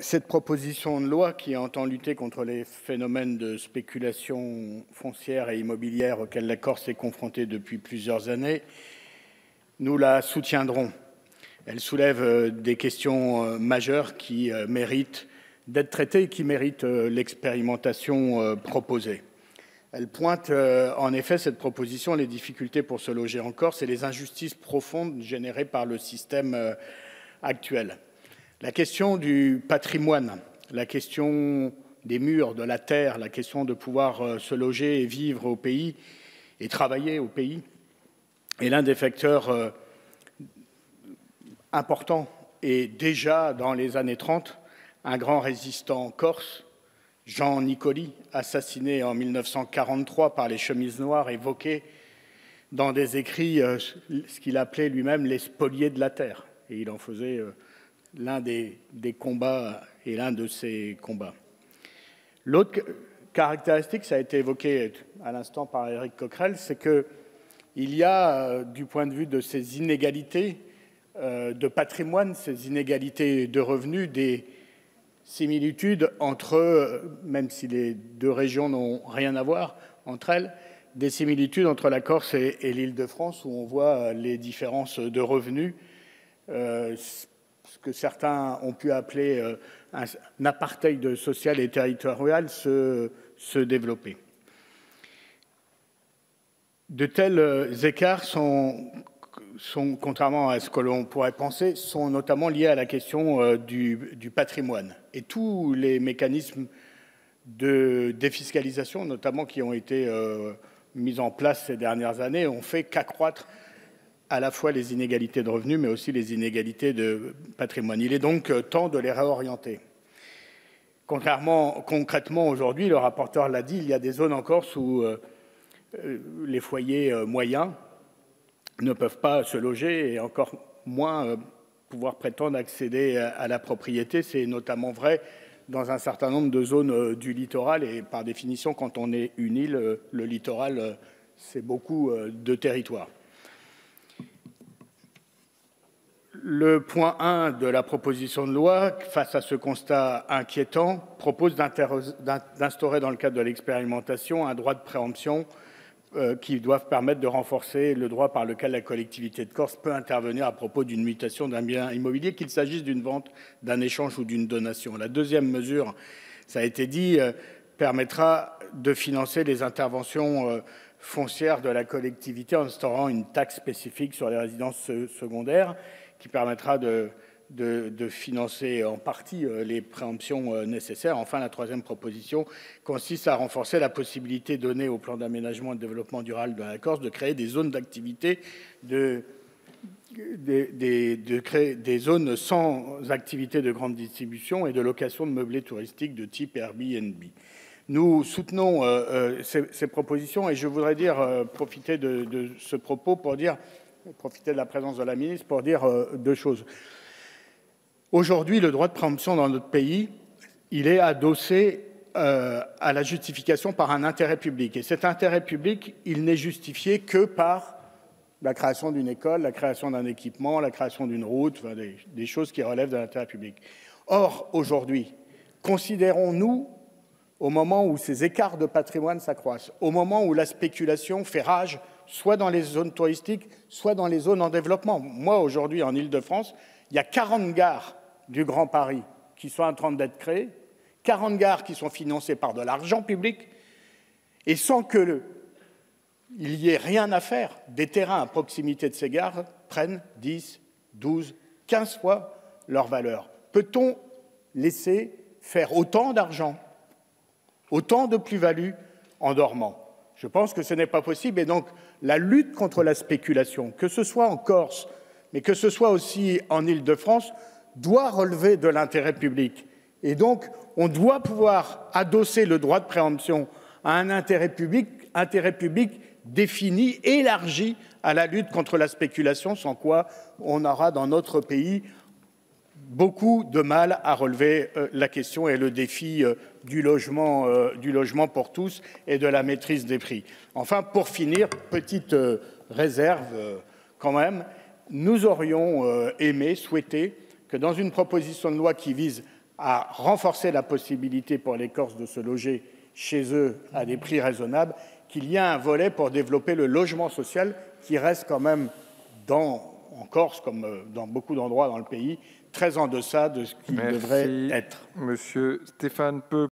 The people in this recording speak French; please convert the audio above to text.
Cette proposition de loi qui entend lutter contre les phénomènes de spéculation foncière et immobilière auxquels la Corse est confrontée depuis plusieurs années, nous la soutiendrons. Elle soulève des questions majeures qui méritent d'être traitées et qui méritent l'expérimentation proposée. Elle pointe en effet, cette proposition, les difficultés pour se loger en Corse et les injustices profondes générées par le système actuel. La question du patrimoine, la question des murs, de la terre, la question de pouvoir se loger et vivre au pays et travailler au pays est l'un des facteurs importants. Et déjà dans les années 30, un grand résistant corse, Jean Nicoli, assassiné en 1943 par les chemises noires, évoquait dans des écrits ce qu'il appelait lui-même les spoliés de la terre. Et il en faisait l'un des combats et l'un de ces combats. L'autre caractéristique, ça a été évoqué à l'instant par Éric Coquerel, c'est qu'il y a, du point de vue de ces inégalités de patrimoine, ces inégalités de revenus, des similitudes entre, même si les deux régions n'ont rien à voir entre elles, des similitudes entre la Corse et l'Île-de-France, où on voit les différences de revenus, ce que certains ont pu appeler un apartheid social et territorial se développer. De tels écarts sont, contrairement à ce que l'on pourrait penser, sont notamment liés à la question du patrimoine. Et tous les mécanismes de défiscalisation, notamment qui ont été mis en place ces dernières années, ont fait qu'accroître à la fois les inégalités de revenus, mais aussi les inégalités de patrimoine. Il est donc temps de les réorienter. Concrètement, aujourd'hui, le rapporteur l'a dit, il y a des zones en Corse où les foyers moyens ne peuvent pas se loger et encore moins pouvoir prétendre accéder à la propriété. C'est notamment vrai dans un certain nombre de zones du littoral et par définition, quand on est une île, le littoral, c'est beaucoup de territoire. Le point 1 de la proposition de loi, face à ce constat inquiétant, propose d'instaurer dans le cadre de l'expérimentation un droit de préemption qui doivent permettre de renforcer le droit par lequel la collectivité de Corse peut intervenir à propos d'une mutation d'un bien immobilier, qu'il s'agisse d'une vente, d'un échange ou d'une donation. La deuxième mesure, ça a été dit, permettra de financer les interventions foncières de la collectivité en instaurant une taxe spécifique sur les résidences secondaires qui permettra de financer en partie les préemptions nécessaires. Enfin, la troisième proposition consiste à renforcer la possibilité donnée au plan d'aménagement et de développement durable de la Corse de créer des zones d'activité, de créer des zones sans activité de grande distribution et de location de meublés touristiques de type Airbnb. Nous soutenons ces propositions et je voudrais profiter de ce propos pour profiter de la présence de la ministre pour dire deux choses. Aujourd'hui, le droit de préemption dans notre pays, il est adossé à la justification par un intérêt public. Et cet intérêt public, il n'est justifié que par la création d'une école, la création d'un équipement, la création d'une route, enfin des choses qui relèvent de l'intérêt public. Or, aujourd'hui, considérons-nous, au moment où ces écarts de patrimoine s'accroissent, au moment où la spéculation fait rage, soit dans les zones touristiques, soit dans les zones en développement. Moi, aujourd'hui, en Île-de-France, il y a 40 gares du Grand Paris qui sont en train d'être créées, 40 gares qui sont financées par de l'argent public, et sans qu'il y ait rien à faire, des terrains à proximité de ces gares prennent 10, 12, 15 fois leur valeur. Peut-on laisser faire autant d'argent, autant de plus-value en dormant? Je pense que ce n'est pas possible et donc la lutte contre la spéculation, que ce soit en Corse, mais que ce soit aussi en Île-de-France, doit relever de l'intérêt public. Et donc, on doit pouvoir adosser le droit de préemption à un intérêt public défini, élargi à la lutte contre la spéculation, sans quoi on aura dans notre pays beaucoup de mal à relever la question et le défi du logement pour tous et de la maîtrise des prix. Enfin, pour finir, petite réserve quand même, nous aurions aimé, souhaité que dans une proposition de loi qui vise à renforcer la possibilité pour les Corses de se loger chez eux à des prix raisonnables, qu'il y a un volet pour développer le logement social qui reste quand même en Corse, comme dans beaucoup d'endroits dans le pays, très en deçà de ce qu'il devrait être. Monsieur Stéphane Peu.